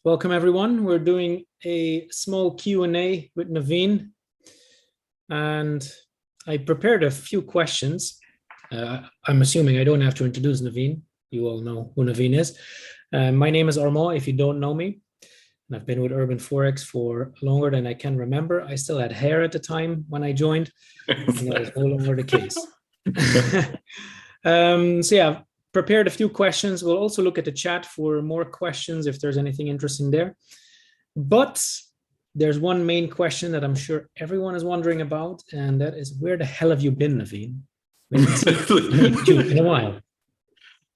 Welcome everyone. We're doing a small Q&A with Navin, and I prepared a few questions. I'm assuming I don't have to introduce Navin. You all know who Navin is. My name is Armand, if you don't know me. And I've been with Urban Forex for longer than I can remember. I still had hair at the time when I joined, and that is no longer the case. So yeah, prepared a few questions. We'll also look at the chat for more questions if there's anything interesting there. But there's one main question that I'm sure everyone is wondering about, and that is, where the hell have you been, Navin? In a while.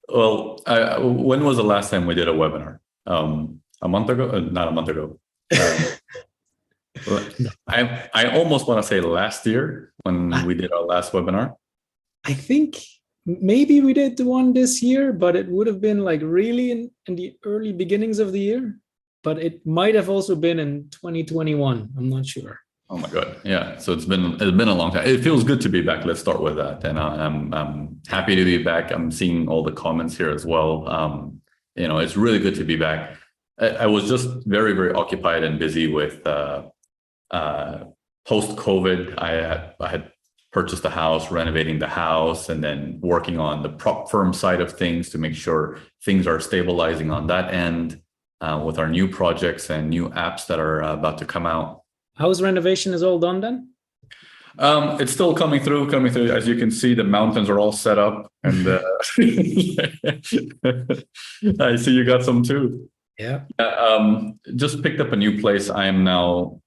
Well, when was the last time we did a webinar? A month ago? Not a month ago. I almost want to say last year when we did our last webinar. I think maybe we did the one this year, but it would have been like really in the early beginnings of the year. But it might have also been in 2021. I'm not sure. Oh my God. Yeah. So it's been a long time. It feels good to be back. Let's start with that. And I'm happy to be back. I'm seeing all the comments here as well. It's really good to be back. I was just very, very occupied and busy with post-COVID. I had purchased a house, renovating the house, and then working on the prop firm side of things to make sure things are stabilizing on that end with our new projects and new apps that are about to come out. House renovation is all done then? It's still coming through. As you can see, the mountains are all set up, and I see you got some too. Yeah. Just picked up a new place. I am now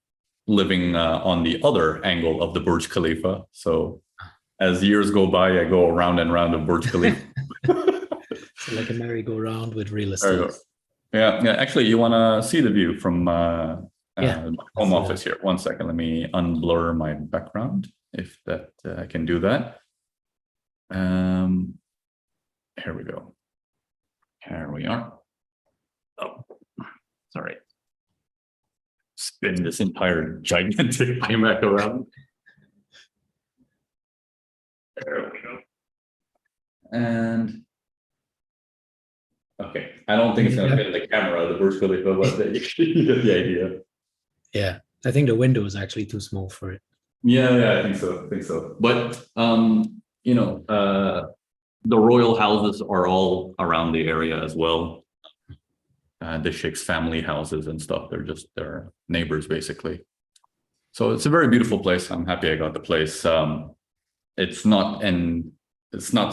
living on the other angle of the Burj Khalifa. So as years go by, I go around and around the Burj Khalifa. So like a merry-go-round with real estate. Yeah. Actually, you want to see the view from my home office here. One second. Let me unblur my background if that I can do that. Here we go. Here we are. Oh, sorry. Spin this entire gigantic iMac around. There we go. And okay, I don't think it's going to fit in the camera, the Burj Khalifa, but you get the idea. Yeah, I think the window is actually too small for it. Yeah, I think so. But the royal houses are all around the area as well. The Sheikh's family houses and stuff. They're neighbors basically. So it's a very beautiful place. I'm happy I got the place. It's not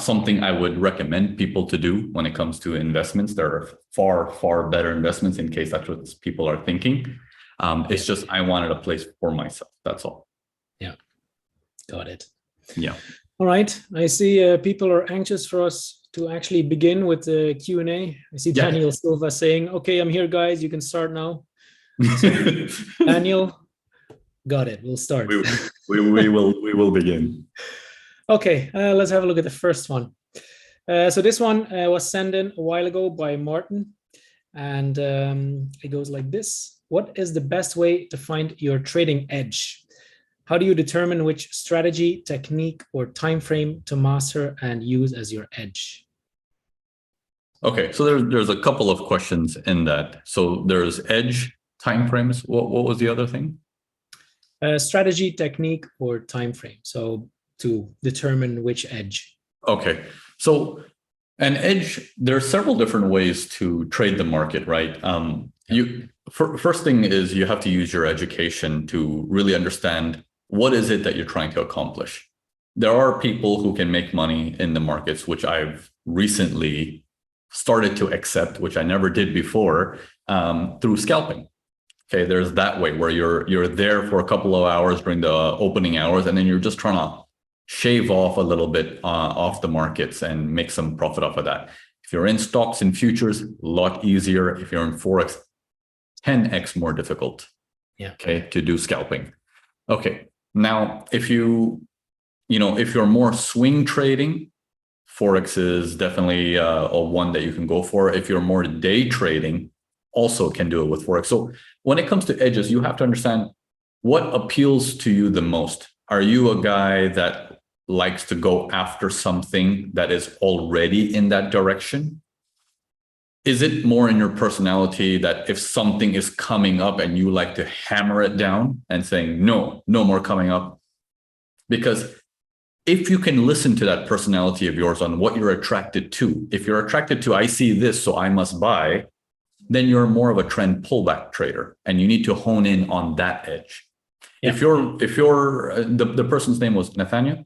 something I would recommend people to do when it comes to investments. There are far, far better investments in case that's what people are thinking. It's just, I wanted a place for myself. That's all. Yeah. Got it. Yeah. All right. I see people are anxious for us to actually begin with the Q&A. I see Daniel Silva saying, okay, I'm here, guys. You can start now. So, Daniel, got it. We'll start. We will begin. Okay, let's have a look at the first one. So this one was sent in a while ago by Martin, and it goes like this. What is the best way to find your trading edge? How do you determine which strategy, technique, or time frame to master and use as your edge? Okay, so there's a couple of questions in that. So there's edge, time frames. What was the other thing? Strategy, technique, or time frame. So to determine which edge. Okay, so an edge, there are several different ways to trade the market, right? First thing is you have to use your education to really understand what is it that you're trying to accomplish. There are people who can make money in the markets, which I've recently started to accept, which I never did before, through scalping. Okay, there's that way where you're there for a couple of hours during the opening hours, and then you're just trying to shave off a little bit off the markets and make some profit off of that. If you're in stocks and futures, a lot easier. If you're in Forex, 10x more difficult. Yeah. Okay, to do scalping. Okay. Now, if you're more swing trading, Forex is definitely a one that you can go for. If you're more day trading, also can do it with Forex. So when it comes to edges, you have to understand what appeals to you the most. Are you a guy that likes to go after something that is already in that direction? Is it more in your personality that if something is coming up and you like to hammer it down and saying, no, no more coming up? Because if you can listen to that personality of yours on what you're attracted to, if you're attracted to, I see this, so I must buy, then you're more of a trend pullback trader, and you need to hone in on that edge. Yeah. If you're the person's name was Nathaniel?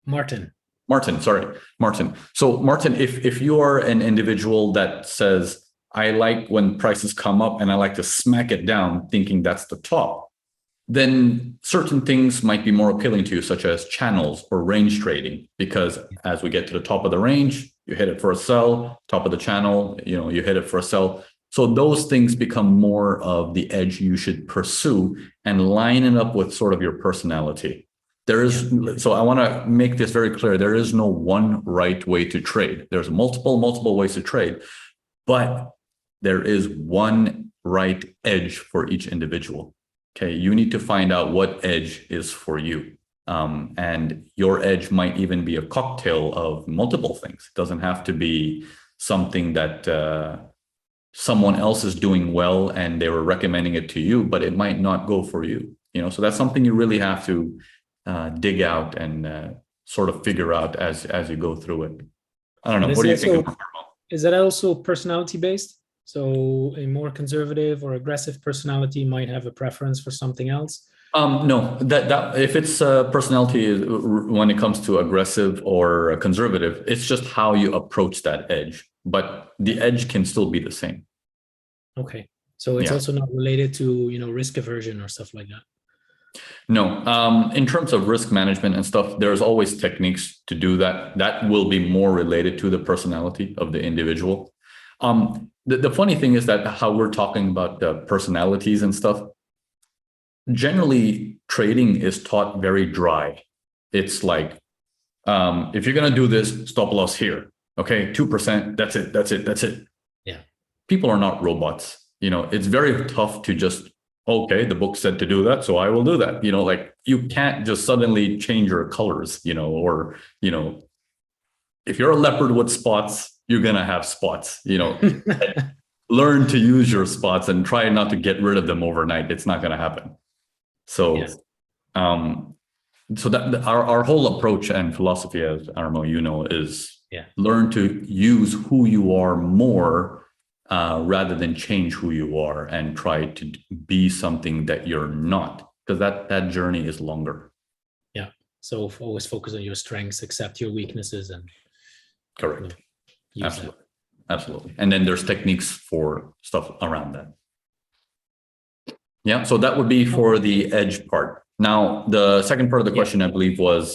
Martin, sorry, Martin. So Martin, if you are an individual that says, I like when prices come up and I like to smack it down thinking that's the top, then certain things might be more appealing to you, such as channels or range trading, because as we get to the top of the range, you hit it for a sell, top of the channel, you hit it for a sell. So those things become more of the edge you should pursue and line it up with sort of your personality. So I want to make this very clear. There is no one right way to trade. There's multiple ways to trade, but there is one right edge for each individual. Okay. You need to find out what edge is for you. And your edge might even be a cocktail of multiple things. It doesn't have to be something that someone else is doing well and they were recommending it to you, but it might not go for you. So that's something you really have to dig out and sort of figure out as you go through it. I don't know. What do you think? Is that also personality based? So a more conservative or aggressive personality might have a preference for something else? No, that if it's personality when it comes to aggressive or conservative, it's just how you approach that edge. But the edge can still be the same. Okay. So it's also not related to, risk aversion or stuff like that. No, in terms of risk management and stuff, there's always techniques to do that. That will be more related to the personality of the individual. The funny thing is that how we're talking about the personalities and stuff, generally trading is taught very dry. It's like, if you're going to do this, stop loss here. Okay, 2%, that's it. Yeah. People are not robots. It's very tough to just, okay, the book said to do that, so I will do that. You can't just suddenly change your colors, or if you're a leopard with spots, you're going to have spots, learn to use your spots and try not to get rid of them overnight. It's not going to happen. So, so that our whole approach and philosophy, as Armo, is learn to use who you are more rather than change who you are and try to be something that you're not, because that journey is longer. Yeah. So always focus on your strengths, accept your weaknesses, and correct. Absolutely. And then there's techniques for stuff around that. Yeah. So that would be for the edge part. Now, the second part of the question, I believe, was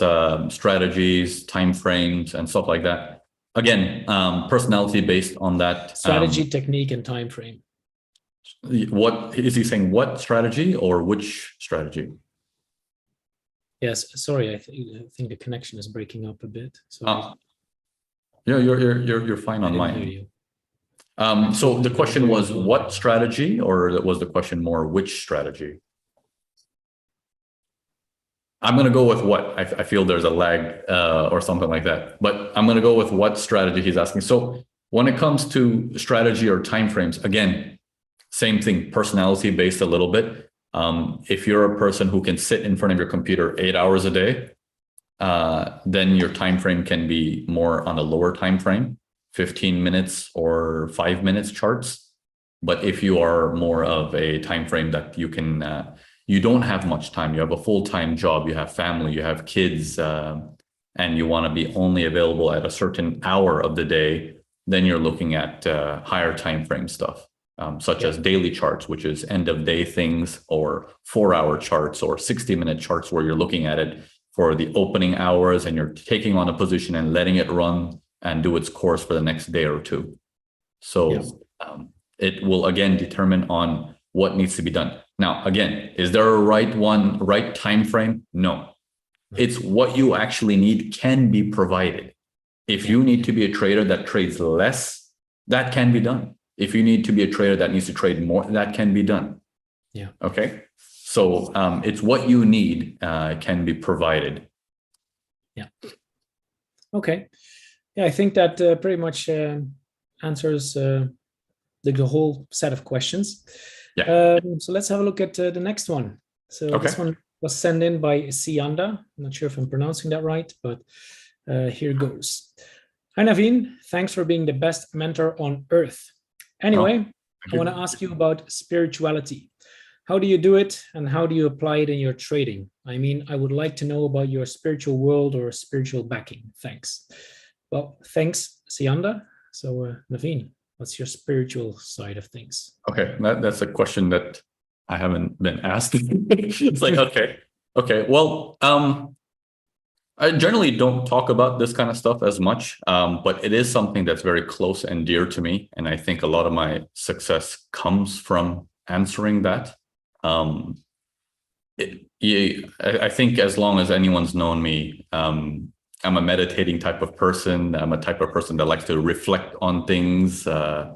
strategies, timeframes, and stuff like that. Again, personality based on that. Strategy, technique, and time frame. What is he saying? What strategy or which strategy? Yes, sorry, I think the connection is breaking up a bit. So yeah, you're fine on mine. So the question was what strategy, or was the question more which strategy? I'm going to go with what. I feel there's a lag or something like that, but I'm going to go with what strategy he's asking. So when it comes to strategy or timeframes, again, same thing, personality based a little bit. If you're a person who can sit in front of your computer 8 hours a day, then your time frame can be more on a lower time frame, 15 minutes or 5 minutes charts. But if you are more of a time frame that you can you don't have much time, you have a full-time job, you have family, you have kids, and you want to be only available at a certain hour of the day, then you're looking at higher time frame stuff, such as daily charts, which is end of day things, or 4-hour charts or 60-minute charts where you're looking at it for the opening hours and you're taking on a position and letting it run and do its course for the next day or two. So it will again determine on what needs to be done. Now, again, is there a right time frame? No. It's what you actually need can be provided. If you need to be a trader that trades less, that can be done. If you need to be a trader that needs to trade more, that can be done. Yeah. Okay. So it's what you need can be provided. Yeah. Okay. Yeah, I think that pretty much answers the whole set of questions. Yeah. So let's have a look at the next one. So Okay. this one was sent in by Sianda. I'm not sure if I'm pronouncing that right, but here goes. Hi, Navin. Thanks for being the best mentor on earth. Anyway, I want to ask you about spirituality. How do you do it, and how do you apply it in your trading? I mean, I would like to know about your spiritual world or spiritual backing. Thanks. Well, thanks, Sianda. So, Navin, what's your spiritual side of things? Okay, that's a question that I haven't been asked. It's like, okay. Well, I generally don't talk about this kind of stuff as much, but it is something that's very close and dear to me. And I think a lot of my success comes from answering that. I think as long as anyone's known me, I'm a meditating type of person. I'm a type of person that likes to reflect on things. I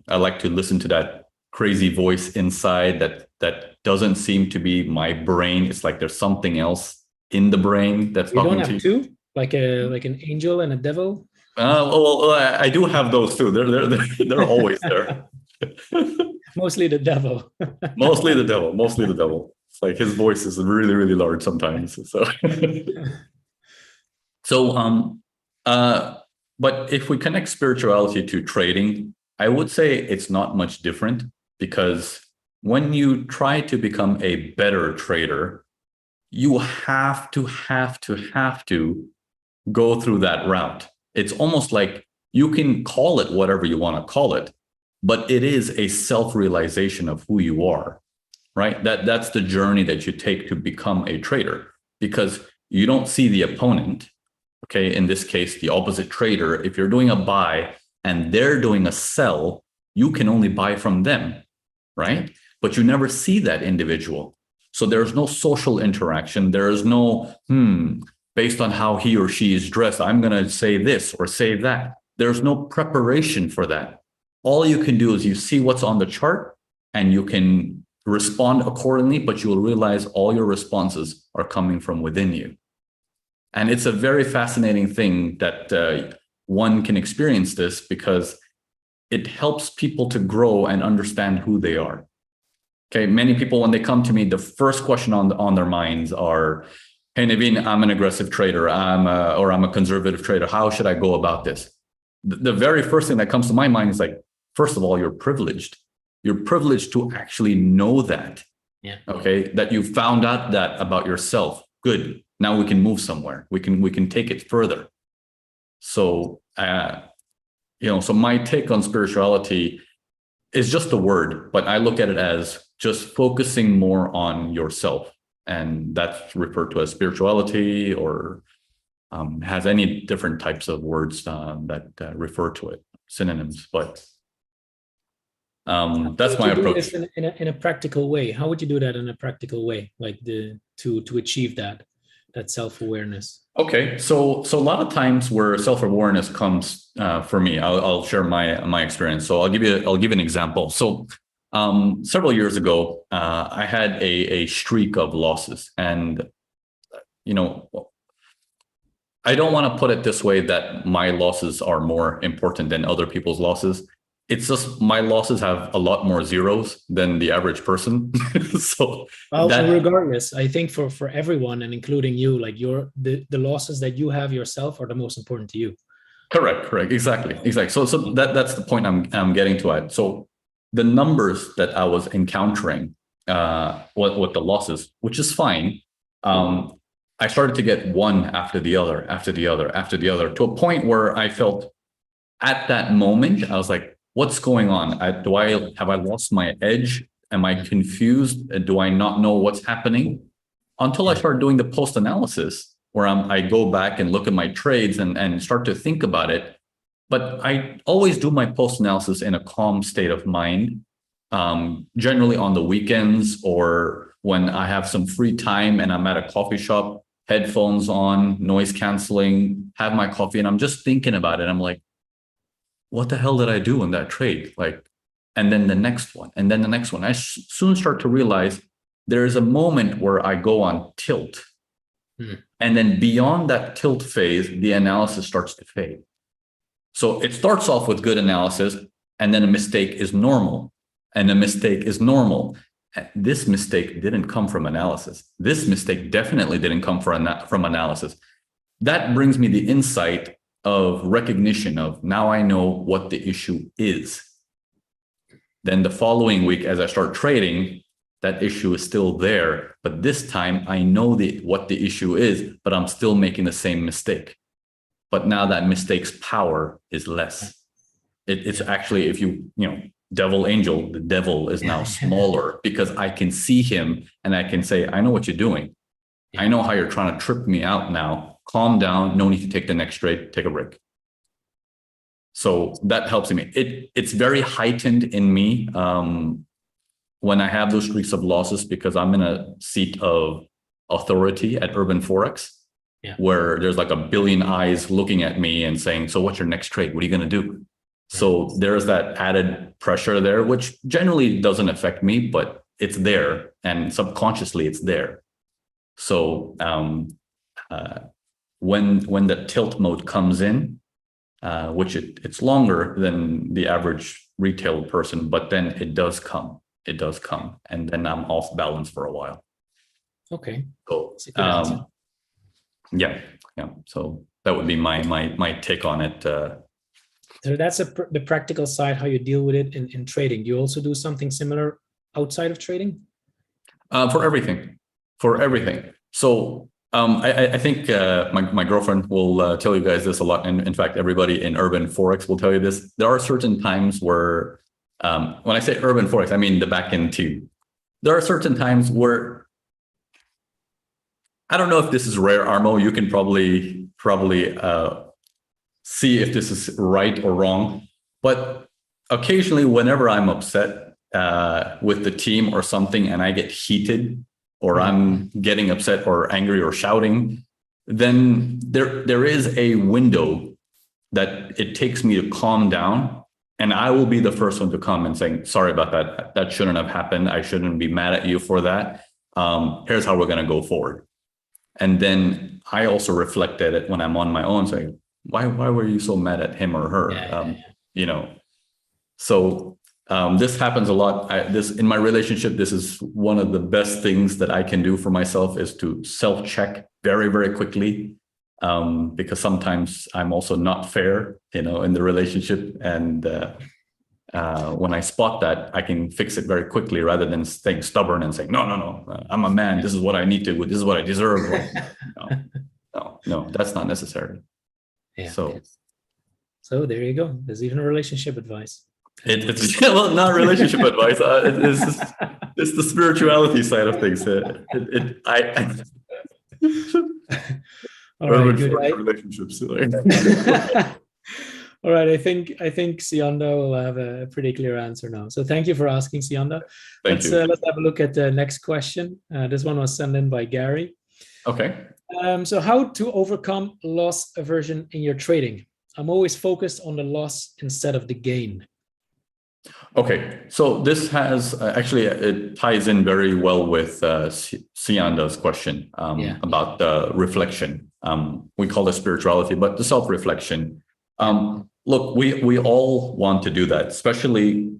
like to listen to that crazy voice inside that doesn't seem to be my brain. It's like there's something else in the brain that's You talking don't to have you. two, like an angel and a devil? Well, I do have those too. They're always there. Mostly the devil. Mostly the devil. Mostly the devil. It's like his voice is really, really large sometimes. But if we connect spirituality to trading, I would say it's not much different, because when you try to become a better trader, you have to go through that route. It's almost like you can call it whatever you want to call it, but it is a self-realization of who you are, right? That's the journey that you take to become a trader, because you don't see the opponent. Okay, in this case, the opposite trader. If you're doing a buy and they're doing a sell, you can only buy from them, right? But you never see that individual. So there's no social interaction. There is no, based on how he or she is dressed, I'm going to say this or say that. There's no preparation for that. All you can do is you see what's on the chart and you can respond accordingly, but you will realize all your responses are coming from within you. And it's a very fascinating thing that one can experience this, because it helps people to grow and understand who they are. Okay, many people, when they come to me, the first question on their minds are, hey, Navin, I'm an aggressive trader, I'm a conservative trader. How should I go about this? The very first thing that comes to my mind is like, first of all, you're privileged. You're privileged to actually know that. Yeah. Okay, that you found out that about yourself. Good. Now we can move somewhere. We can take it further. So, so my take on spirituality is just a word, but I look at it as just focusing more on yourself. And that's referred to as spirituality, or has any different types of words that refer to it, synonyms. But that's my approach. In a practical way. How would you do that in a practical way, like to achieve that self-awareness? Okay, so a lot of times where self-awareness comes for me, I'll share my experience. So I'll give you an example. So several years ago, I had a streak of losses, and I don't want to put it this way that my losses are more important than other people's losses. It's just my losses have a lot more zeros than the average person. So regardless, I think for everyone, and including you, like the losses that you have yourself are the most important to you. Correct. Exactly. So that's the point I'm getting to it. So the numbers that I was encountering with the losses, which is fine, I started to get one after the other, to a point where I felt at that moment, I was like, what's going on? Have I lost my edge? Am I confused? Do I not know what's happening? Until I started doing the post analysis, where I go back and look at my trades and start to think about it. But I always do my post analysis in a calm state of mind, generally on the weekends, or when I have some free time and I'm at a coffee shop, headphones on, noise canceling, have my coffee, and I'm just thinking about it. I'm like, what the hell did I do in that trade? And then the next one, and then the next one. I soon start to realize there is a moment where I go on tilt. And then beyond that tilt phase, the analysis starts to fade. So it starts off with good analysis, and then a mistake is normal, and a mistake is normal. This mistake didn't come from analysis. This mistake definitely didn't come from analysis. That brings me the insight of recognition of, now I know what the issue is. Then the following week, as I start trading, that issue is still there, but this time I know what the issue is, but I'm still making the same mistake. But now that mistake's power is less. It's actually, if you devil angel, the devil is now smaller because I can see him and I can say, I know what you're doing. I know how you're trying to trip me out now. Calm down. No need to take the next trade. Take a break. So that helps me. It's very heightened in me when I have those streaks of losses, because I'm in a seat of authority at Urban Forex, where there's like a billion eyes looking at me and saying, so what's your next trade? What are you going to do? So there's that added pressure there, which generally doesn't affect me, but it's there, and subconsciously it's there. So when the tilt mode comes in, which it's longer than the average retail person, but then it does come, and then I'm off balance for a while. Okay. So yeah. So that would be my take on it. So that's the practical side, how you deal with it in trading. Do you also do something similar outside of trading? For everything. So I think my girlfriend will tell you guys this a lot. And in fact, everybody in Urban Forex will tell you this. There are certain times where, when I say Urban Forex, I mean the back end too. There are certain times where, I don't know if this is rare, Armo. You can probably see if this is right or wrong. But occasionally, whenever I'm upset with the team or something, and I get heated, or I'm getting upset or angry or shouting, then there is a window that it takes me to calm down. And I will be the first one to come and saying, sorry about that. That shouldn't have happened. I shouldn't be mad at you for that. Here's how we're going to go forward. And then I also reflect at it when I'm on my own, saying, why were you so mad at him or her? So this happens a lot. In my relationship, this is one of the best things that I can do for myself, is to self-check very, very quickly. Because sometimes I'm also not fair, in the relationship. And when I spot that, I can fix it very quickly rather than staying stubborn and saying, no, I'm a man. This is what I need to do. This is what I deserve. No, that's not necessary. Yeah. So there you go. There's even a relationship advice. It's well, not relationship advice. It's the spirituality side of things. All right, good. Relationships. All right, I think Sionda will have a pretty clear answer now. So thank you for asking, Sionda. Let's have a look at the next question. This one was sent in by Gary. Okay. So how to overcome loss aversion in your trading? I'm always focused on the loss instead of the gain. Okay, so this has actually, it ties in very well with Sionda's question about the reflection. We call it spirituality, but the self-reflection. Look, we all want to do that, especially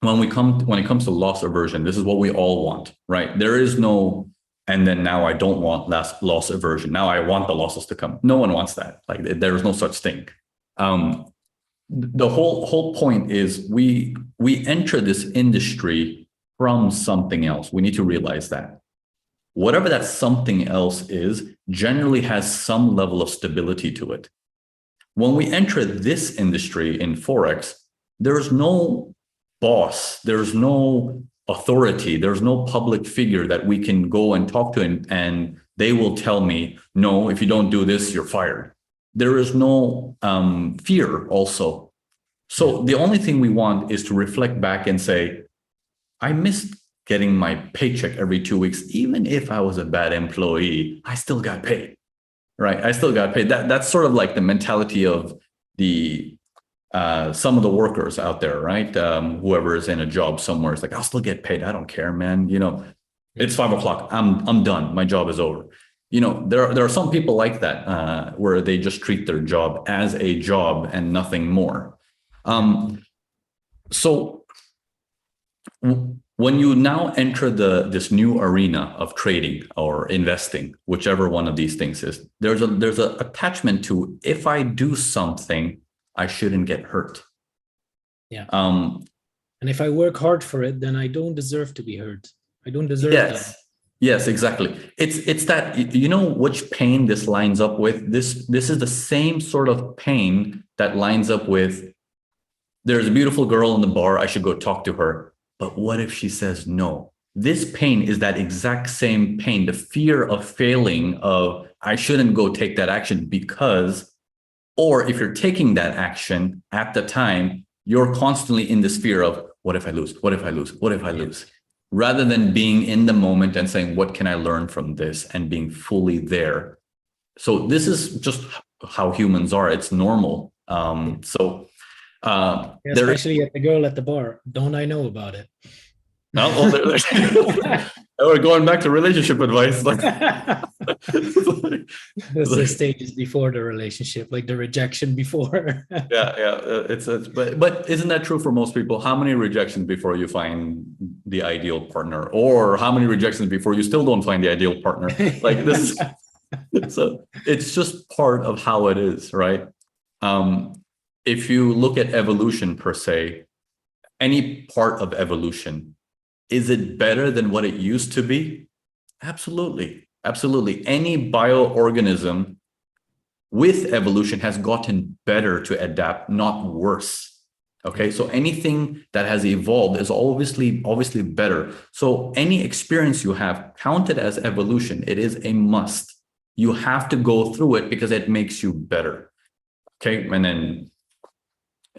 when it comes to loss aversion. This is what we all want, right? There is no, and then now I don't want loss aversion. Now I want the losses to come. No one wants that. Like, there is no such thing. The whole point is we enter this industry from something else. We need to realize that whatever that something else is generally has some level of stability to it. When we enter this industry in Forex, there's no boss, there's no authority, there's no public figure that we can go and talk to and they will tell me, no, if you don't do this, you're fired. There is no fear also. So the only thing we want is to reflect back and say, I missed getting my paycheck every 2 weeks. Even if I was a bad employee, I still got paid, right? I still got paid. That's sort of like the mentality of some of the workers out there, right? Whoever is in a job somewhere is like, I'll still get paid. I don't care, man. It's 5 o'clock. I'm done. My job is over. There are some people like that where they just treat their job as a job and nothing more. So when you now enter this new arena of trading or investing, whichever one of these things is, there's a attachment to, if I do something, I shouldn't get hurt. Yeah. And if I work hard for it, then I don't deserve to be hurt. I don't deserve that. Yes, exactly. It's that, you know which pain this lines up with? This is the same sort of pain that lines up with, there's a beautiful girl in the bar, I should go talk to her. But what if she says no? This pain is that exact same pain, the fear of failing, of I shouldn't go take that action because, or if you're taking that action at the time, you're constantly in this fear of, what if I lose? What if I lose? What if I lose? Rather than being in the moment and saying, what can I learn from this, and being fully there. So this is just how humans are. It's normal. Especially at the girl at the bar. Don't I know about it? No, we're going back to relationship advice. This is stages before the relationship, like the rejection before. But isn't that true for most people? How many rejections before you find the ideal partner, or how many rejections before you still don't find the ideal partner? Like this, so it's just part of how it is, right? If you look at evolution per se, any part of evolution, is it better than what it used to be? Absolutely. Absolutely. Any bioorganism with evolution has gotten better to adapt, not worse. Okay. So anything that has evolved is obviously better. So any experience you have counted as evolution, it is a must. You have to go through it because it makes you better. Okay. And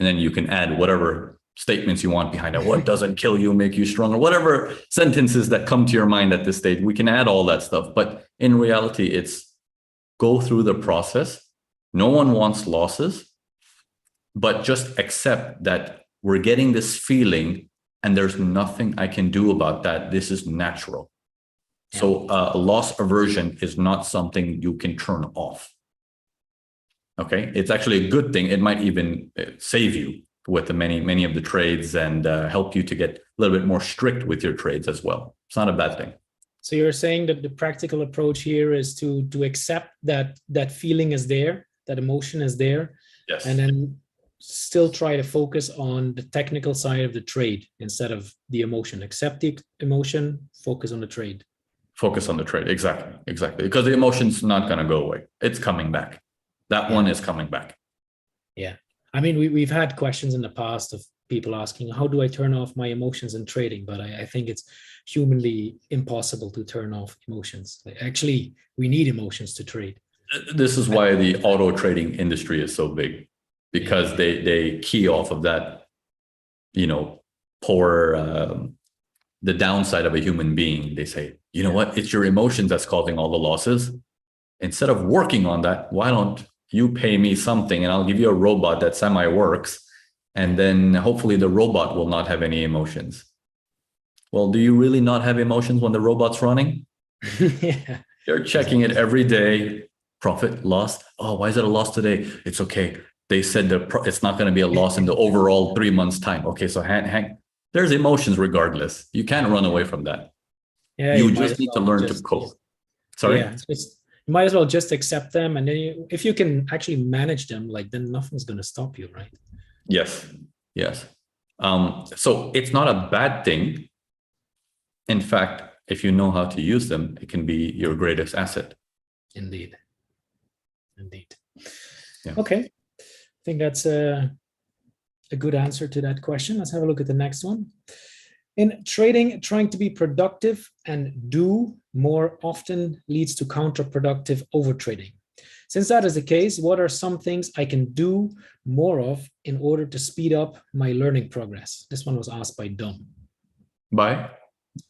then you can add whatever statements you want behind it. What doesn't kill you make you stronger? Whatever sentences that come to your mind at this stage, we can add all that stuff. But in reality, it's go through the process. No one wants losses, but just accept that we're getting this feeling and there's nothing I can do about that. This is natural. Yeah. So loss aversion is not something you can turn off. Okay, it's actually a good thing. It might even save you with the many of the trades, and help you to get a little bit more strict with your trades as well. It's not a bad thing. So you're saying that the practical approach here is to accept that feeling is there, that emotion is there, yes, and then still try to focus on the technical side of the trade instead of the emotion. Accept the emotion, focus on the trade. Focus on the trade, exactly, because the emotion's not going to go away. It's coming back. That one is coming back. Yeah. I mean, we've had questions in the past of people asking, how do I turn off my emotions in trading? But I think it's humanly impossible to turn off emotions. Actually, we need emotions to trade. This is why the auto trading industry is so big, because they key off of that, the downside of a human being. They say, you know what, it's your emotions that's causing all the losses. Instead of working on that, why don't you pay me something and I'll give you a robot that semi-works, and then hopefully the robot will not have any emotions. Well, do you really not have emotions when the robot's running? Yeah. You're checking it every day. Profit, loss. Oh, why is it a loss today? It's okay. They said it's not going to be a loss in the overall 3 months time. Okay, so hang. There's emotions regardless. You can't run away from that. Yeah, you just need to learn to cope. Sorry? Yeah, you might as well just accept them, and then if you can actually manage them, then nothing's going to stop you, right? Yes. So it's not a bad thing. In fact, if you know how to use them, it can be your greatest asset. Indeed. Yeah. Okay, I think that's a good answer to that question. Let's have a look at the next one. In trading, trying to be productive and do more often leads to counterproductive overtrading. Since that is the case, what are some things I can do more of in order to speed up my learning progress? This one was asked by Dom. By?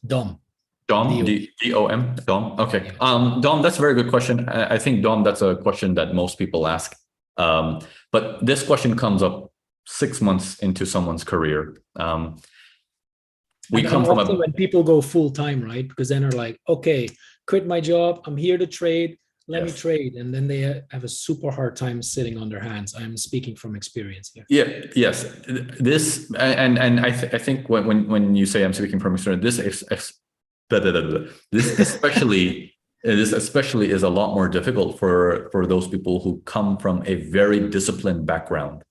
Dom. Dom, D-O-M, Dom. Okay. Dom, that's a very good question. I think, Dom, that's a question that most people ask. But this question comes up 6 months into someone's career. We come from when people go full time, right? Because then they're like, okay, quit my job. I'm here to trade. let me Yes. trade, and then they have a super hard time sitting on their hands. I'm speaking from experience here. Yeah, yes. This and I think when you say I'm speaking from experience, this especially is a lot more difficult for those people who come from a very disciplined background.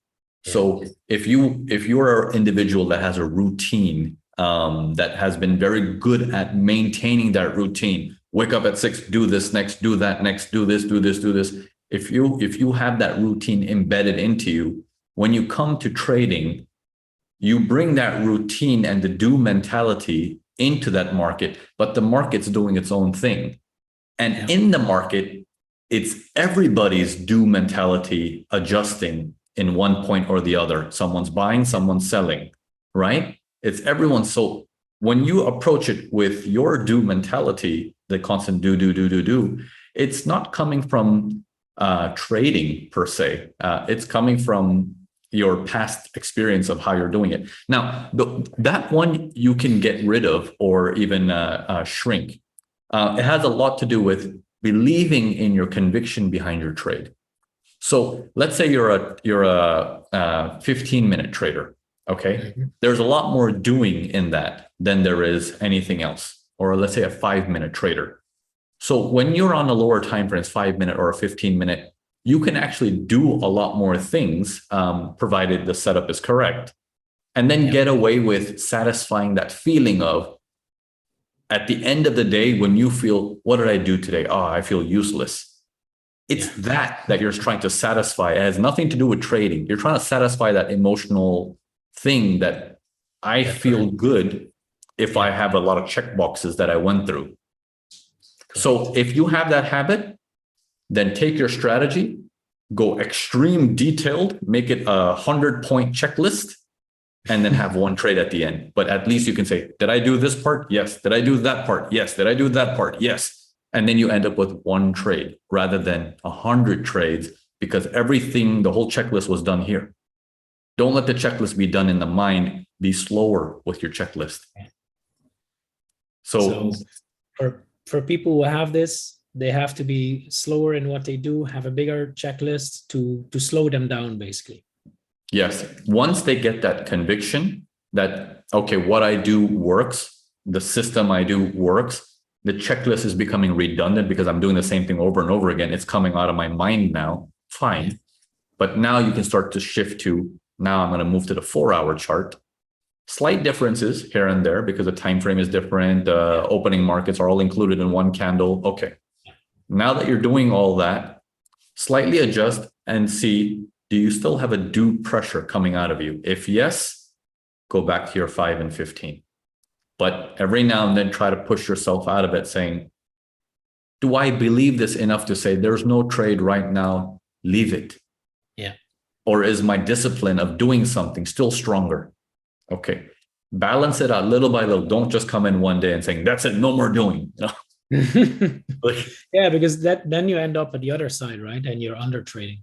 So if you're an individual that has a routine, that has been very good at maintaining that routine, wake up at 6, do this next, do that next, do this, do this, do this. If you have that routine embedded into you, when you come to trading, you bring that routine and the do mentality into that market, but the market's doing its own thing. And in the market, it's everybody's do mentality adjusting in one point or the other. Someone's buying, someone's selling, right? It's everyone. So when you approach it with your do mentality, the constant do, it's not coming from trading per se. It's coming from your past experience of how you're doing it. Now, that one you can get rid of or even shrink. It has a lot to do with believing in your conviction behind your trade. So let's say you're a 15-minute trader. Okay, there's a lot more doing in that than there is anything else. Or let's say a 5-minute trader. So when you're on a lower time frame, 5-minute or a 15-minute, you can actually do a lot more things, provided the setup is correct, and then get away with satisfying that feeling of, at the end of the day, when you feel, what did I do today? Oh, I feel useless. It's that you're trying to satisfy. It has nothing to do with trading. You're trying to satisfy that emotional thing that I feel good if I have a lot of check boxes that I went through. So if you have that habit, then take your strategy, go extreme detailed, make it a 100-point checklist, and then have one trade at the end. But at least you can say, did I do this part? Yes. Did I do that part? Yes. Did I do that part? Yes. And then you end up with one trade rather than 100 trades, because everything, the whole checklist was done here. Don't let the checklist be done in the mind. Be slower with your checklist. So for people who have this, they have to be slower in what they do, have a bigger checklist to slow them down, basically. Yes. Once they get that conviction that, okay, what I do works, the system I do works, the checklist is becoming redundant because I'm doing the same thing over and over again. It's coming out of my mind now. Fine. But now you can start to shift to, now I'm going to move to the 4-hour chart. Slight differences here and there because the time frame is different. Opening markets are all included in one candle. Okay. Now that you're doing all that, slightly adjust and see, do you still have a do pressure coming out of you? If yes, go back to your 5 and 15. But every now and then try to push yourself out of it saying, do I believe this enough to say there's no trade right now? Leave it. Yeah. Or is my discipline of doing something still stronger? Okay. Balance it out little by little. Don't just come in one day and saying, that's it, no more doing. You know? Yeah, because then you end up at the other side, right? And you're under trading.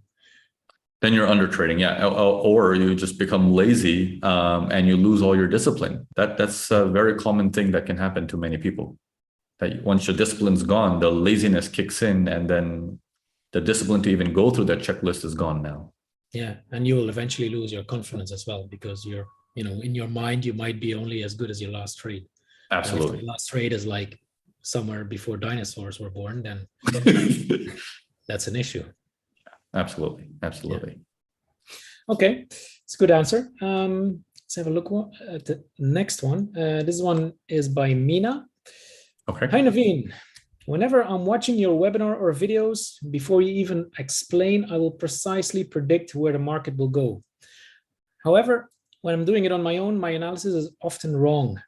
Then you're under trading, yeah, or you just become lazy and you lose all your discipline. That's a very common thing that can happen to many people. That once your discipline's gone, the laziness kicks in, and then the discipline to even go through that checklist is gone now. Yeah, and you will eventually lose your confidence as well, because you're, in your mind, you might be only as good as your last trade. Absolutely. If the last trade is like somewhere before dinosaurs were born, then that's an issue. Absolutely. Yeah. Okay, it's a good answer. Let's have a look at the next one. This one is by Mina. Okay. Hi, Navin. Whenever I'm watching your webinar or videos, before you even explain, I will precisely predict where the market will go. However, when I'm doing it on my own, my analysis is often wrong.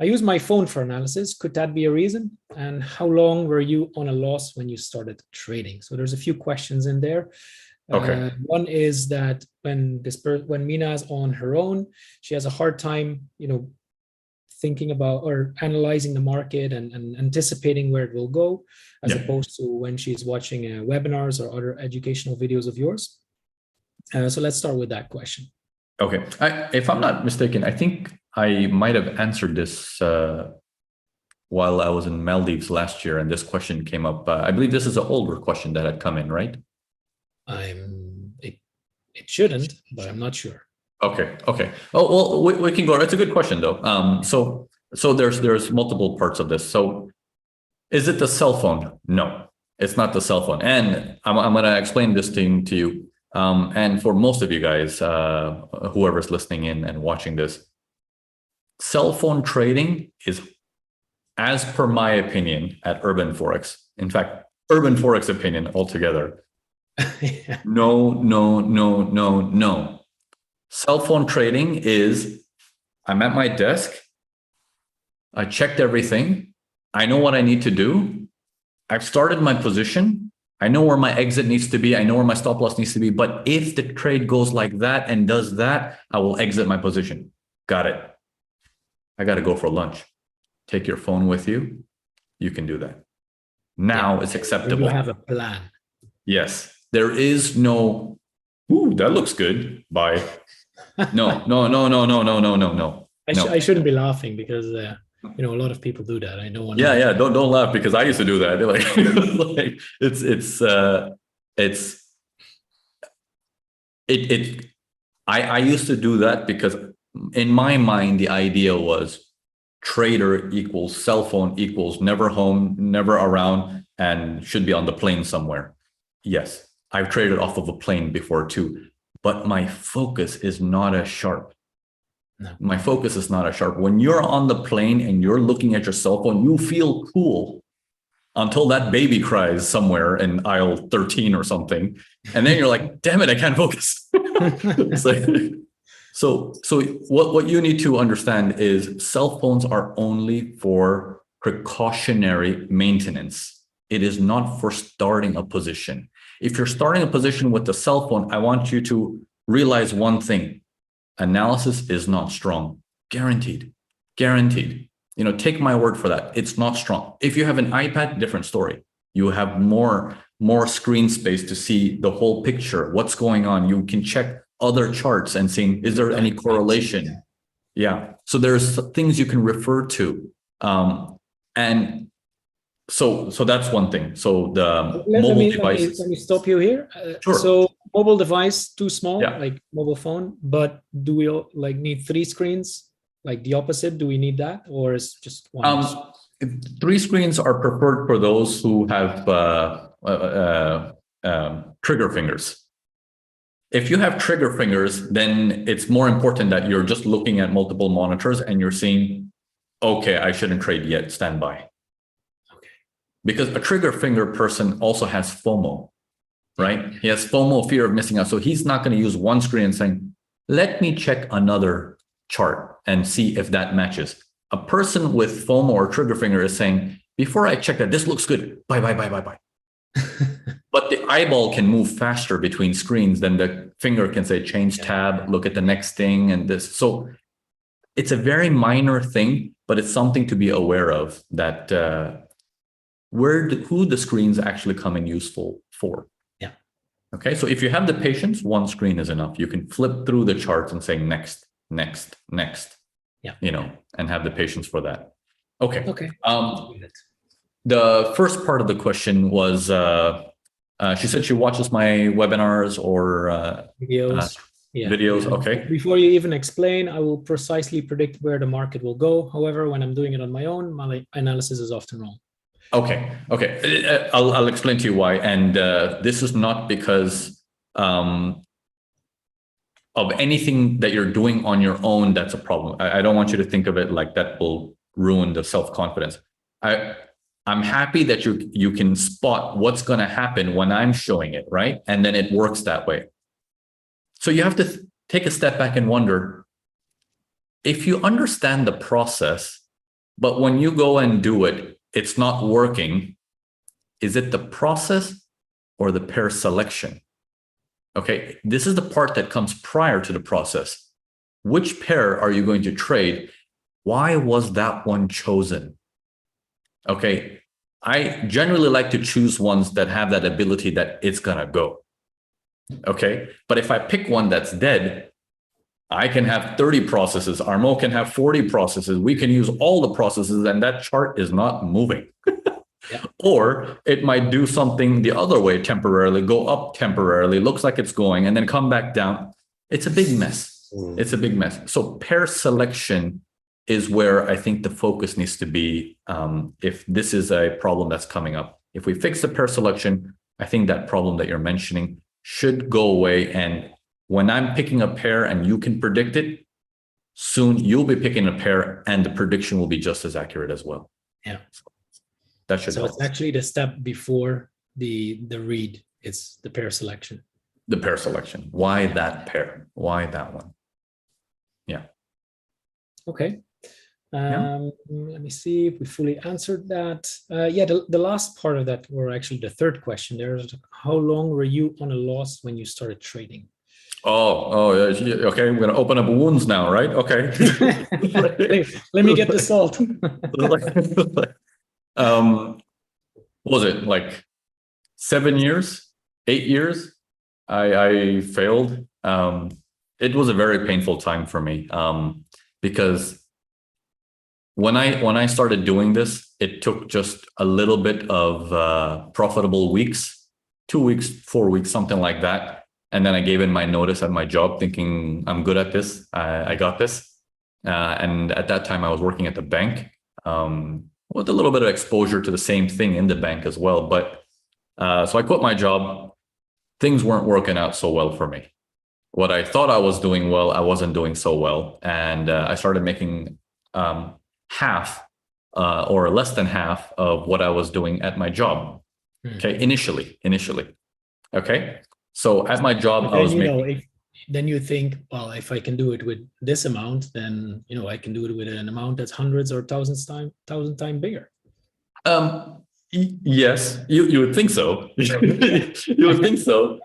I use my phone for analysis. Could that be a reason? And how long were you on a loss when you started trading? So there's a few questions in there. Okay. One is that when Mina is on her own, she has a hard time, thinking about or analyzing the market and anticipating where it will go, as opposed to when she's watching webinars or other educational videos of yours. So let's start with that question. Okay. If I'm not mistaken, I think I might have answered this while I was in Maldives last year, and this question came up. I believe this is an older question that had come in, right? It shouldn't, but I'm not sure. Okay. Oh, well, we can go. It's a good question though. So there's multiple parts of this. So is it the cell phone? No, it's not the cell phone. And I'm going to explain this thing to you. And for most of you guys, whoever's listening in and watching this, cell phone trading is, as per my opinion at Urban Forex, in fact, Urban Forex opinion altogether. Yeah. No. Cell phone trading is, I'm at my desk, I checked everything, I know what I need to do, I've started my position, I know where my exit needs to be, I know where my stop loss needs to be, but if the trade goes like that and does that, I will exit my position. Got it. I got to go for lunch. Take your phone with you. You can do that. Now it's acceptable. You have a plan. Yes. There is no, ooh, that looks good. Bye. No. I shouldn't be laughing because a lot of people do that. I don't want to. Yeah. Don't laugh because I used to do that. Like I used to do that because in my mind the idea was trader equals cell phone equals never home, never around, and should be on the plane somewhere. Yes, I've traded off of a plane before too, but my focus is not as sharp. No. My focus is not as sharp. When you're on the plane and you're looking at your cell phone, you feel cool until that baby cries somewhere in aisle 13 or something. And then you're like, damn it, I can't focus. It's like, so what you need to understand is cell phones are only for precautionary maintenance. It is not for starting a position. If you're starting a position with the cell phone, I want you to realize one thing. Analysis is not strong. Guaranteed. Take my word for that. It's not strong. If you have an iPad, different story. You have more screen space to see the whole picture, what's going on. You can check other charts and seeing, is there any correlation? Yeah. So there's things you can refer to. And so that's one thing. So the mobile devices. Let me stop you here. Sure. So mobile device, too small, yeah. like mobile phone, but do we need 3 screens? Like the opposite, do we need that? Or is just one? 3 screens are preferred for those who have trigger fingers. If you have trigger fingers, then it's more important that you're just looking at multiple monitors and you're seeing, okay, I shouldn't trade yet, stand by. Okay. Because a trigger finger person also has FOMO, right? He has FOMO, fear of missing out. So he's not going to use one screen and saying, let me check another chart and see if that matches. A person with FOMO or trigger finger is saying, before I check that, this looks good, buy. But the eyeball can move faster between screens than the finger can say, change tab, look at the next thing and this. So it's a very minor thing, but it's something to be aware of that who the screens actually come in useful for. Yeah. Okay. So if you have the patience, one screen is enough. You can flip through the charts and say next. Yeah. And have the patience for that. Okay. The first part of the question was, she said she watches my webinars or videos. Videos. Okay. Before you even explain, I will precisely predict where the market will go. However, when I'm doing it on my own, my analysis is often wrong. Okay. I'll explain to you why. And this is not because of anything that you're doing on your own that's a problem. I don't want you to think of it like that will ruin the self-confidence. I'm happy that you can spot what's going to happen when I'm showing it, right? And then it works that way. So you have to take a step back and wonder, if you understand the process, but when you go and do it, it's not working, is it the process or the pair selection? Okay, this is the part that comes prior to the process. Which pair are you going to trade? Why was that one chosen? Okay, I generally like to choose ones that have that ability that it's gonna go. Okay, but if I pick one that's dead, I can have 30 processes. Armo can have 40 processes. We can use all the processes and that chart is not moving. Yeah. Or it might do something the other way temporarily, go up temporarily, looks like it's going, and then come back down. It's a big mess. It's a big mess. So pair selection is where I think the focus needs to be if this is a problem that's coming up. If we fix the pair selection, I think that problem that you're mentioning should go away. And when I'm picking a pair and you can predict it, soon you'll be picking a pair and the prediction will be just as accurate as well. Yeah. That should help. It's actually the step before the read. It's the pair selection. The pair selection. Why that pair? Why that one? Yeah. Okay. Let me see if we fully answered that. Yeah, the last part of that, or actually the third question there is, how long were you on a loss when you started trading? Oh, okay. I'm going to open up wounds now, right? Okay. Let me get the salt. Was it like 7 years, 8 years? I failed. It was a very painful time for me because when I started doing this, it took just a little bit of profitable weeks, 2 weeks, 4 weeks, something like that. And then I gave in my notice at my job thinking I'm good at this. I got this. And at that time I was working at the bank with a little bit of exposure to the same thing in the bank as well. But so I quit my job. Things weren't working out so well for me. What I thought I was doing well, I wasn't doing so well. And I started making half or less than half of what I was doing at my job. Okay, initially. Okay, so at my job, I was making. Then you think, well, if I can do it with this amount, then I can do it with an amount that's hundreds or thousand times bigger. Yes, you would think so. You would think so.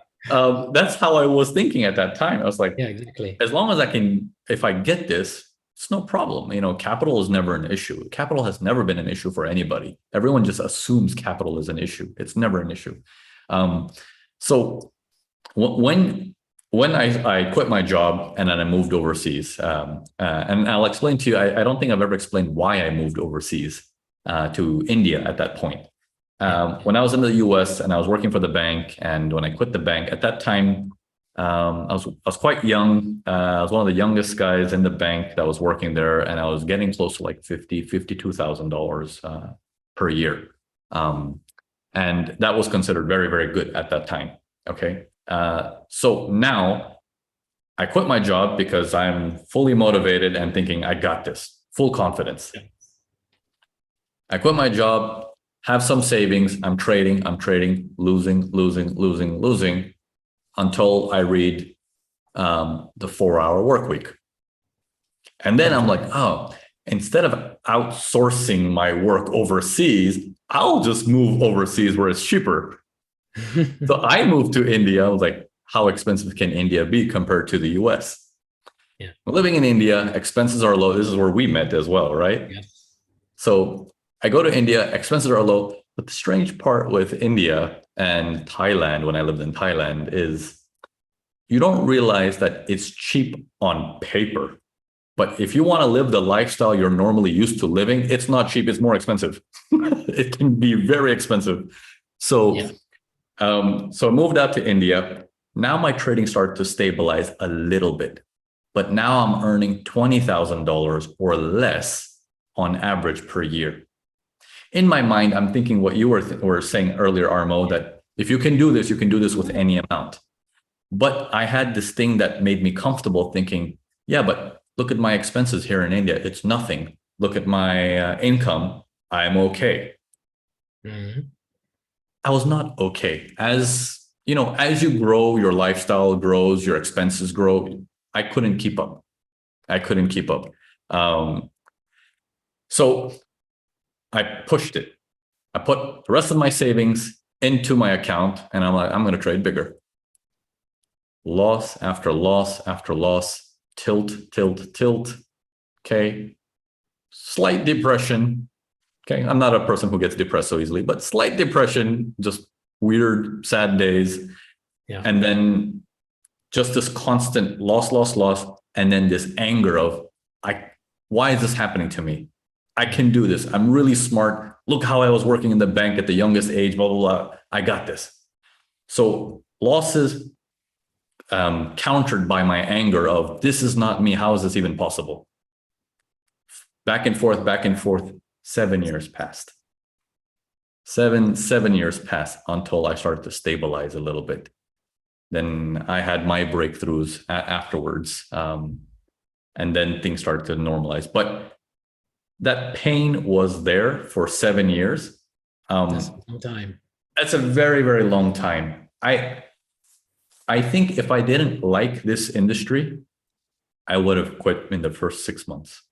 That's how I was thinking at that time. I was like, yeah, exactly. As long as I can, if I get this, it's no problem. Capital is never an issue. Capital has never been an issue for anybody. Everyone just assumes capital is an issue. It's never an issue. So when I quit my job and then I moved overseas, and I'll explain to you, I don't think I've ever explained why I moved overseas to India at that point. When I was in the US and I was working for the bank, and when I quit the bank, at that time, I was quite young. I was one of the youngest guys in the bank that was working there, and I was getting close to like $52,000 per year. And that was considered very, very good at that time. Okay. So now I quit my job because I'm fully motivated and thinking I got this, full confidence. I quit my job, have some savings. I'm trading, losing until I read the 4-hour work week. And then I'm like, oh, instead of outsourcing my work overseas, I'll just move overseas where it's cheaper. So I moved to India. I was like, how expensive can India be compared to the US? Yeah. Living in India, expenses are low. This is where we met as well, right? Yeah. So I go to India, expenses are low. But the strange part with India and Thailand, when I lived in Thailand, is you don't realize that it's cheap on paper. But if you want to live the lifestyle you're normally used to living, it's not cheap, it's more expensive. It can be very expensive. So, yeah. So I moved out to India. Now my trading started to stabilize a little bit. But now I'm earning $20,000 or less on average per year. In my mind, I'm thinking what you were saying earlier, Armo, that if you can do this, you can do this with any amount. But I had this thing that made me comfortable thinking, yeah, but look at my expenses here in India. It's nothing. Look at my income. I'm okay. Mm-hmm. I was not okay. As you grow, your lifestyle grows, your expenses grow. I couldn't keep up. So I pushed it. I put the rest of my savings into my account, and I'm like, I'm going to trade bigger. Loss after loss after loss, tilt. Okay. Slight depression. Okay. I'm not a person who gets depressed so easily, but slight depression, just weird, sad days. Yeah. And then just this constant loss. and then this anger of, why is this happening to me? I can do this. I'm really smart. Look how I was working in the bank at the youngest age, blah, blah, blah. I got this. So losses countered by my anger of, this is not me. How is this even possible? Back and forth, 7 years passed. Seven years passed until I started to stabilize a little bit. Then I had my breakthroughs afterwards. And then things started to normalize. But that pain was there for 7 years. That's a long time. That's a very, very long time. I think if I didn't like this industry, I would have quit in the first 6 months.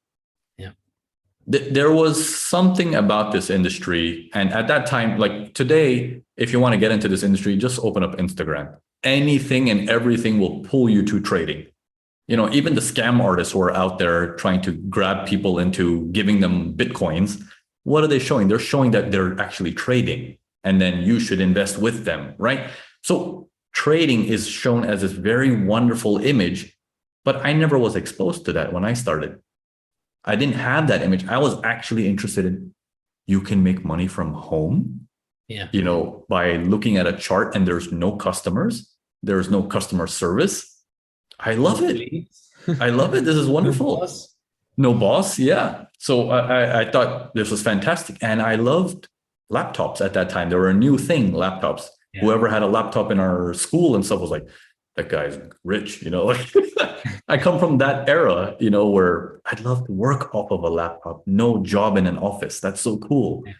Yeah. There was something about this industry. And at that time, like today, if you want to get into this industry, just open up Instagram. Anything and everything will pull you to trading. You know, even the scam artists who are out there trying to grab people into giving them Bitcoins, what are they showing? They're showing that they're actually trading, and then you should invest with them, right? So trading is shown as this very wonderful image, but I never was exposed to that when I started. I didn't have that image. I was actually interested in, you can make money from home, you know, by looking at a chart and there's no customers, there's no customer service. I love it. I love it. This is wonderful. No boss. Yeah. So I thought this was fantastic. And I loved laptops at that time. They were a new thing, laptops. Yeah. Whoever had a laptop in our school and stuff was like, that guy's rich, you know. Like I come from that era, you know, where I'd love to work off of a laptop, no job in an office. That's so cool. Yeah.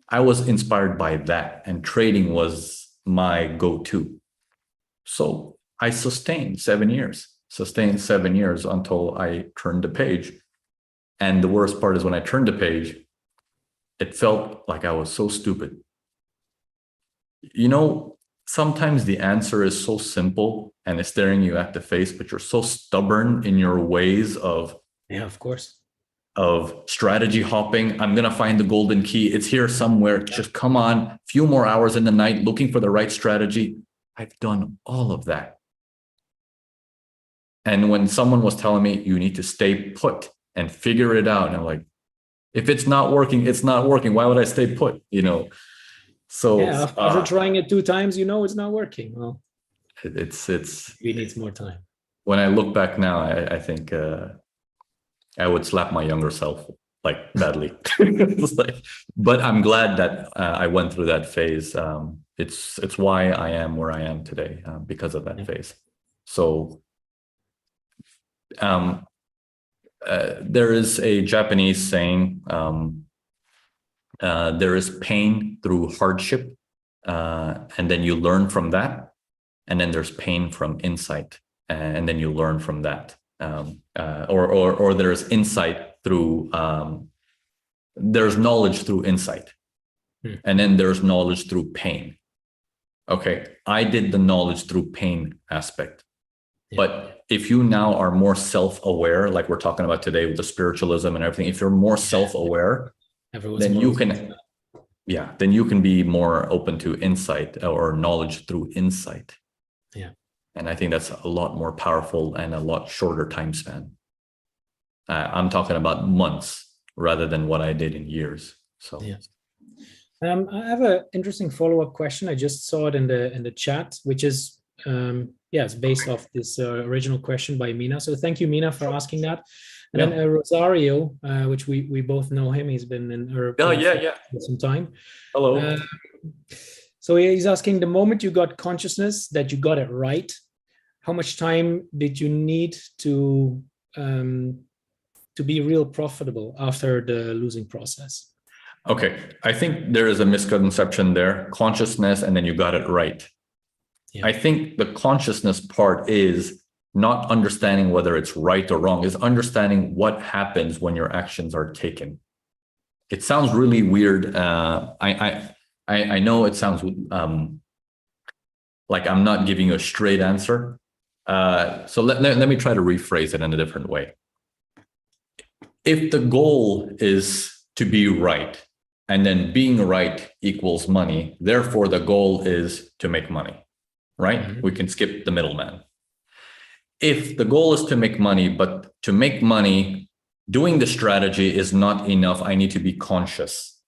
I was inspired by that, and trading was my go-to. So I sustained 7 years until I turned the page. And the worst part is when I turned the page, it felt like I was so stupid. You know, sometimes the answer is so simple and it's staring you at the face, but you're so stubborn in your ways of, yeah, of course, of strategy hopping. I'm going to find the golden key. It's here somewhere. Yeah. Just come on, a few more hours in the night looking for the right strategy. I've done all of that. And when someone was telling me, you need to stay put and figure it out, and I'm like, if it's not working, it's not working. Why would I stay put? You know? So yeah, after trying it 2 times, you know, it's not working. Well, it needs more time. When I look back now, I think I would slap my younger self like badly. But I'm glad that I went through that phase. It's why I am where I am today, because of that phase. So there is a Japanese saying, there is pain through hardship, and then you learn from that, and then there's pain from insight, and then you learn from that, or there's insight through there's knowledge through insight, and then there's knowledge through pain. Okay, I did the knowledge through pain aspect. But if you now are more self-aware, like we're talking about today with the spiritualism and everything, if you're more self-aware, then you can, then you can be more open to insight or knowledge through insight. Yeah. And I think that's a lot more powerful and a lot shorter time span. I'm talking about months rather than what I did in years. So yeah. I have an interesting follow-up question. I just saw it in the chat, which is it's based off this original question by Mina. So thank you, Mina, for asking that. And then Rosario, which we both know him. He's been in Urban for some time. Hello. So he's asking, the moment you got consciousness that you got it right, how much time did you need to be real profitable after the losing process? Okay, I think there is a misconception there. Consciousness, and then you got it right. Yeah. I think the consciousness part is not understanding whether it's right or wrong, is understanding what happens when your actions are taken. It sounds really weird. I know it sounds like I'm not giving you a straight answer. So let me try to rephrase it in a different way. If the goal is to be right, and then being right equals money, therefore the goal is to make money, right? Mm-hmm. We can skip the middleman. if the goal is to make money, but to make money, doing the strategy is not enough, I need to be conscious,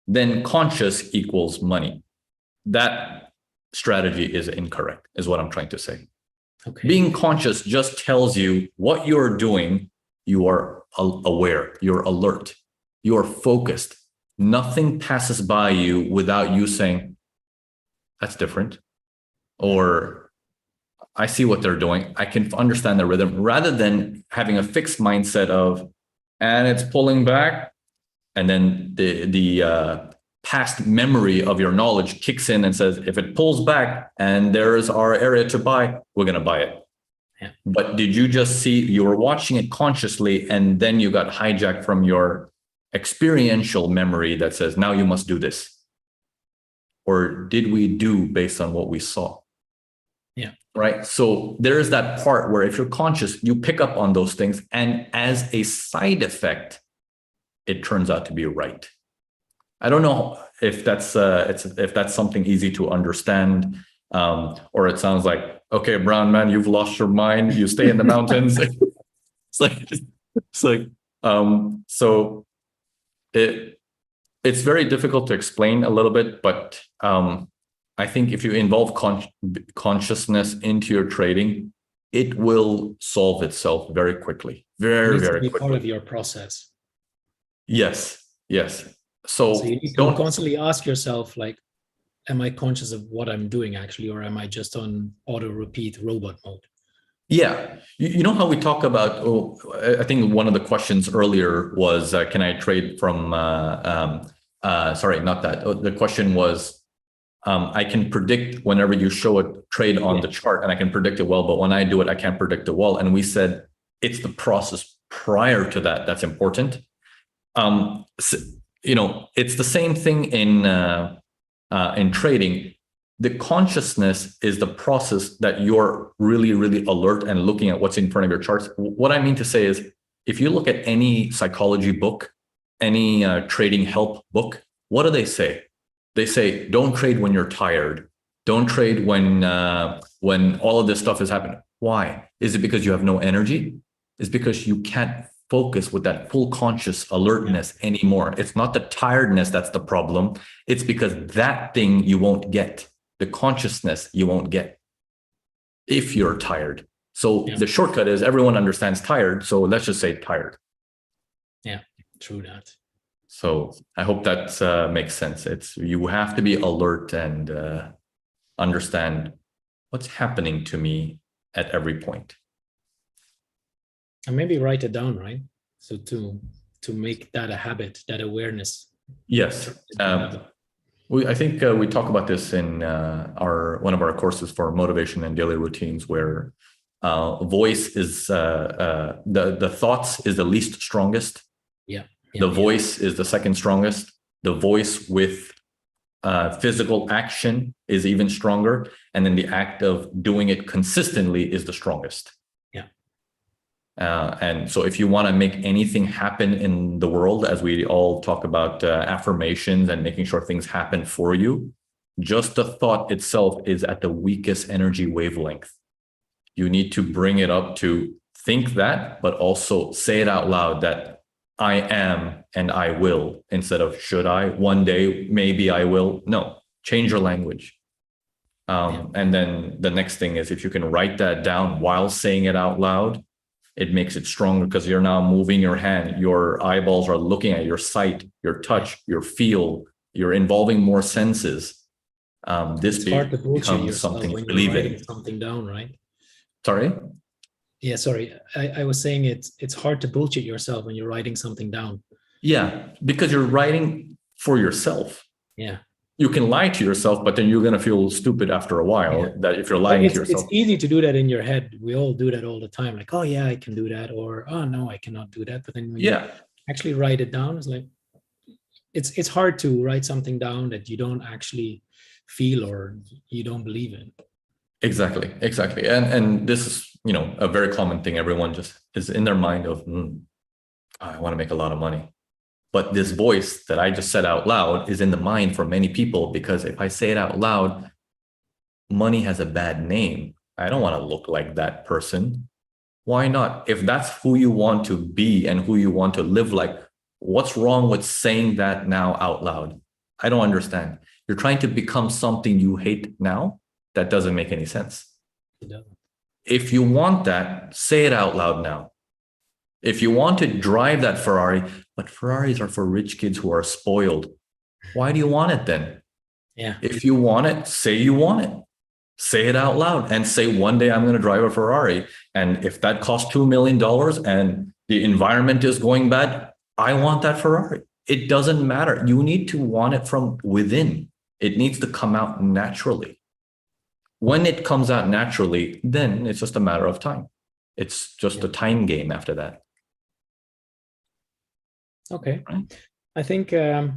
then conscious equals money. That strategy is incorrect, is what I'm trying to say. Okay. Being conscious just tells you what you're doing. You are aware, you're alert, you're focused. Nothing passes by you without you saying, that's different. Or I see what they're doing. I can understand the rhythm, rather than having a fixed mindset of, and it's pulling back. And then the past memory of your knowledge kicks in and says, if it pulls back and there's our area to buy, we're going to buy it. Yeah. But did you just see, you were watching it consciously, and then you got hijacked from your experiential memory that says, now you must do this? Or did we do based on what we saw? Yeah. Right. So there is that part where if you're conscious, you pick up on those things. And as a side effect, it turns out to be right. I don't know if that's if that's something easy to understand, or it sounds like, okay, brown man, you've lost your mind. You stay in the mountains. So it's very difficult to explain a little bit, but I think if you involve consciousness into your trading, it will solve itself very quickly, very quickly. Part of your process. Yes. So you need to constantly ask yourself, like, am I conscious of what I'm doing actually, or am I just on auto repeat robot mode? Yeah. You know how we talk about, I think one of the questions earlier was, can I trade from, sorry, not that. The question was, I can predict whenever you show a trade on the chart, and I can predict it well, but when I do it, I can't predict it well. And we said, it's the process prior to that that's important. It's the same thing in trading. The consciousness is the process that you're really, really alert and looking at what's in front of your charts. What I mean to say is, if you look at any psychology book, any trading help book, what do they say? They say, don't trade when you're tired. Don't trade when all of this stuff is happening. Why? Is it because you have no energy? It's because you can't focus with that full conscious alertness anymore. It's not the tiredness that's the problem. It's because that thing you won't get, the consciousness you won't get if you're tired. So the shortcut is, everyone understands tired. So let's just say tired. Yeah, true that. So I hope that makes sense. You have to be alert and understand what's happening to me at every point. And maybe write it down, right? So to make that a habit, that awareness. Yes. I think we talk about this in one of our courses for motivation and daily routines, where voice is the thoughts is the least strongest. The voice is the second strongest. The voice with physical action is even stronger. And then the act of doing it consistently is the strongest. And so if you want to make anything happen in the world, as we all talk about affirmations and making sure things happen for you, just the thought itself is at the weakest energy wavelength. You need to bring it up to think that, but also say it out loud, that I am and I will, instead of should I, one day, maybe I will. No, change your language. And then the next thing is, if you can write that down while saying it out loud, it makes it stronger, because you're now moving your hand. Your eyeballs are looking at your sight, your touch, your feel. You're involving more senses. This becomes something to believe in. Something down, right? Sorry? Yeah, sorry. I was saying it's hard to bullshit yourself when you're writing something down. Yeah, because you're writing for yourself. Yeah. You can lie to yourself, but then you're going to feel stupid after a while, that if you're lying to yourself. It's easy to do that in your head. We all do that all the time. Like, oh yeah, I can do that. Or, oh no, I cannot do that. But then when you actually write it down, it's like, it's hard to write something down that you don't actually feel or you don't believe in. Exactly. And this is, a very common thing. Everyone just is in their mind of, I want to make a lot of money. But this voice that I just said out loud is in the mind for many people, because if I say it out loud, money has a bad name. I don't want to look like that person. Why not? If that's who you want to be and who you want to live like, what's wrong with saying that now out loud? I don't understand. You're trying to become something you hate now? That doesn't make any sense. It doesn't. If you want that, say it out loud now. If you want to drive that Ferrari, but Ferraris are for rich kids who are spoiled. Why do you want it then? Yeah. If you want it, say you want it. Say it out loud and say, one day I'm going to drive a Ferrari. And if that costs $2 million and the environment is going bad, I want that Ferrari. It doesn't matter. You need to want it from within. It needs to come out naturally. When it comes out naturally, then it's just a matter of time. It's just a time game after that. Okay. Right? I think that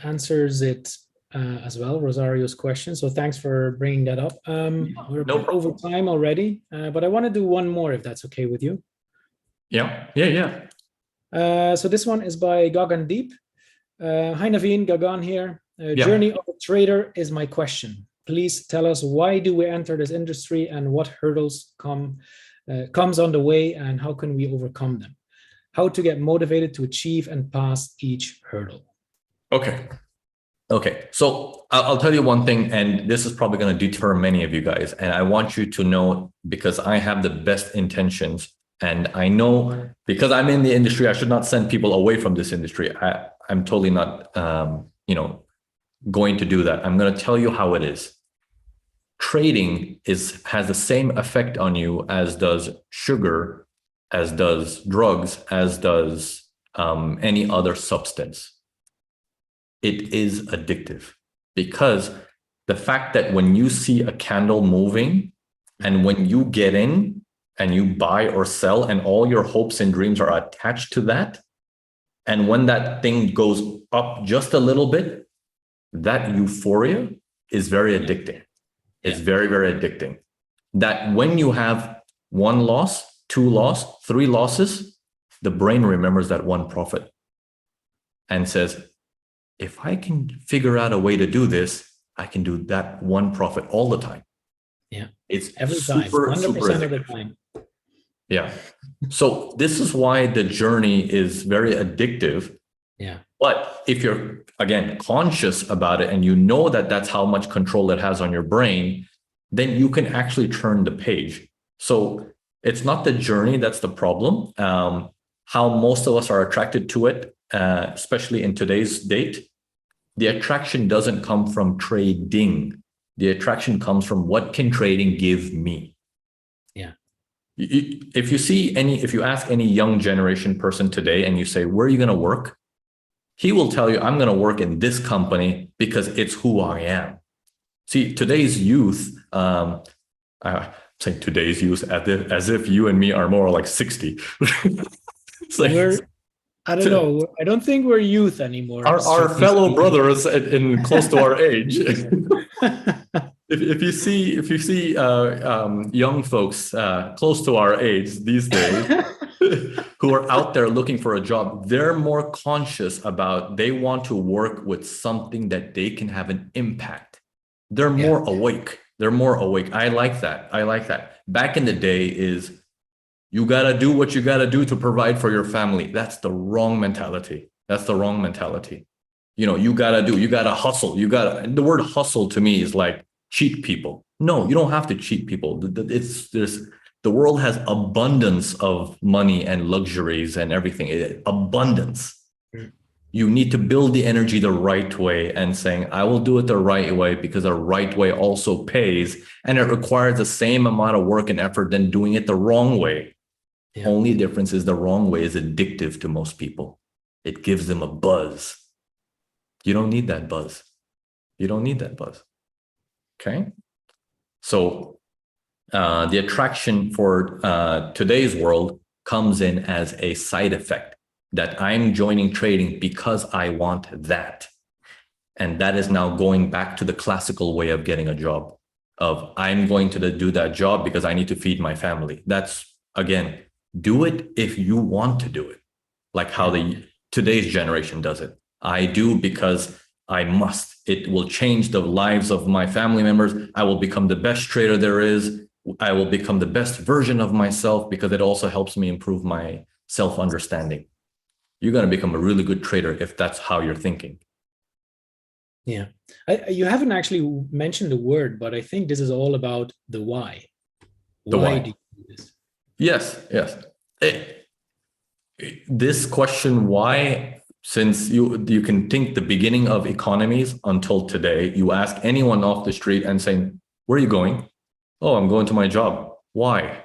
answers it as well, Rosario's question. So thanks for bringing that up. We're no over time already, but I want to do one more if that's okay with you. Yeah. So this one is by Gagan Deep. Hi Navin, Gagan here. Yeah. Journey of a trader is my question. Please tell us, why do we enter this industry and what hurdles comes on the way and how can we overcome them? How to get motivated to achieve and pass each hurdle. Okay. So I'll tell you one thing, and this is probably going to deter many of you guys. And I want you to know, because I have the best intentions, and I know because I'm in the industry, I should not send people away from this industry. I'm totally not, going to do that. I'm going to tell you how it is. Trading has the same effect on you as does sugar, as does drugs, as does any other substance. It is addictive, because the fact that when you see a candle moving and when you get in and you buy or sell and all your hopes and dreams are attached to that, and when that thing goes up just a little bit, that euphoria is very addicting. It's very, very addicting. That when you have one loss, two loss, three losses, the brain remembers that one profit and says, if I can figure out a way to do this, I can do that one profit all the time. Yeah. It's every time, 100% of the time. Yeah. So this is why the journey is very addictive. Yeah. But if you're, again, conscious about it and you know that that's how much control it has on your brain, then you can actually turn the page. So it's not the journey that's the problem. How most of us are attracted to it, especially in today's date, the attraction doesn't come from trading. The attraction comes from, what can trading give me? Yeah. If you ask any young generation person today and you say, where are you going to work? He will tell you, I'm going to work in this company because it's who I am. See, today's youth, I'm saying today's youth as if you and me are more like 60. It's like, I don't know. I don't think we're youth anymore. Our fellow brothers in close to our age. If you see young folks close to our age these days who are out there looking for a job, they're more conscious about, they want to work with something that they can have an impact. They're more awake. They're more awake. I like that. Back in the day is, you got to do what you got to do to provide for your family. That's the wrong mentality. You got to hustle. The word hustle to me is like cheat people. No, you don't have to cheat people. The world has abundance of money and luxuries and everything. Abundance. You need to build the energy the right way and saying, I will do it the right way because the right way also pays. And it requires the same amount of work and effort than doing it the wrong way. Yeah. Only difference is the wrong way is addictive to most people. It gives them a buzz. You don't need that buzz. Okay. So the attraction for today's world comes in as a side effect, that I'm joining trading because I want that. And that is now going back to the classical way of getting a job, of I'm going to do that job because I need to feed my family. That's, again, do it if you want to do it, like how today's generation does it. I do because I must. It will change the lives of my family members. I will become the best trader there is. I will become the best version of myself because it also helps me improve my self-understanding. You're going to become a really good trader if that's how you're thinking. Yeah. You haven't actually mentioned the word, but I think this is all about the why. Why do you do this? Yes. This question, why, since you can think the beginning of economies until today, you ask anyone off the street and saying, where are you going? Oh, I'm going to my job. Why?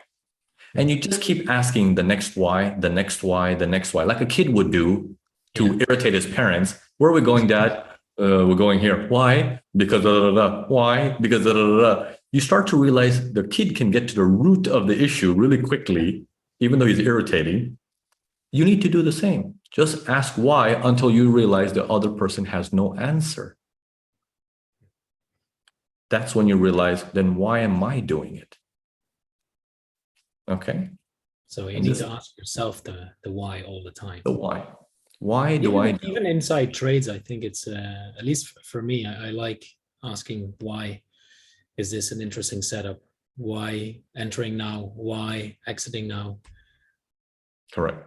And you just keep asking the next why, the next why, the next why, like a kid would do to irritate his parents. Where are we going, Dad? We're going here. Why? Because da, da, da. Why? Because da, da, da, da. You start to realize the kid can get to the root of the issue really quickly, even though he's irritating. You need to do the same. Just ask why until you realize the other person has no answer. That's when you realize, then why am I doing it? Okay. So you need to ask yourself the why all the time. The why. Why do I do? Even inside trades, I think it's, at least for me, I like asking why is this an interesting setup? Why entering now? Why exiting now? Correct.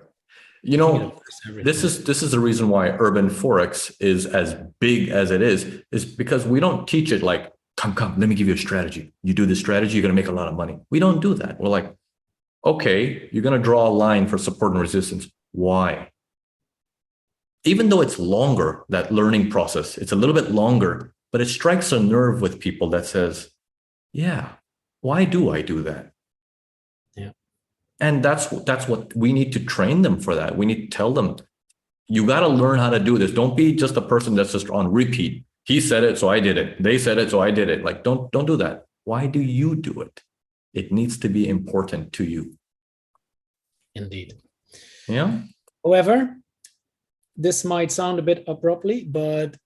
You know, this is the reason why Urban Forex is as big as it is because we don't teach it like, come, let me give you a strategy. You do this strategy, you're going to make a lot of money. We don't do that. We're like, okay, you're going to draw a line for support and resistance. Why? Even though it's longer, that learning process, it's a little bit longer, but it strikes a nerve with people that says, yeah, why do I do that? Yeah. And that's what we need to train them for that. We need to tell them, you got to learn how to do this. Don't be just a person that's just on repeat. He said it, so I did it. They said it, so I did it. Like, don't do that. Why do you do it? It needs to be important to you. Indeed. Yeah. However, this might sound a bit abruptly, but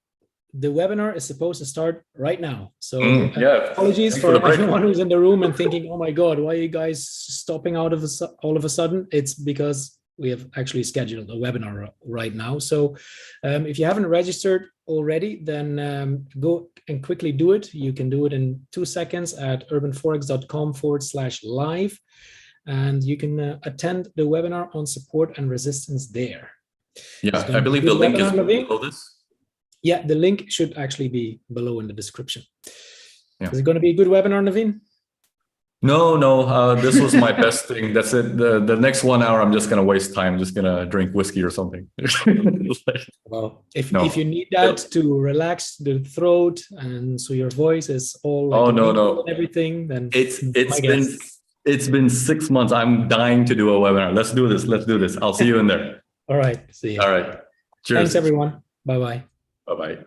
the webinar is supposed to start right now. So apologies for everyone who's in the room and thinking, oh my God, why are you guys stopping all of a sudden? It's because we have actually scheduled a webinar right now. So if you haven't registered already, then go and quickly do it. You can do it in 2 seconds at urbanforex.com/live. And you can attend the webinar on support and resistance there. Yeah, I believe the link is below this. Yeah, the link should actually be below in the description. Yeah. Is it going to be a good webinar, Navin? No, this was my best thing. That's it. The next 1 hour, I'm just going to waste time. I'm just going to drink whiskey or something. Well, if you need that to relax the throat and so your voice is all like no. everything, then it's been 6 months. I'm dying to do a webinar. Let's do this. I'll see you in there. All right. See you. All right. Cheers. Thanks, everyone. Bye-bye. Bye-bye.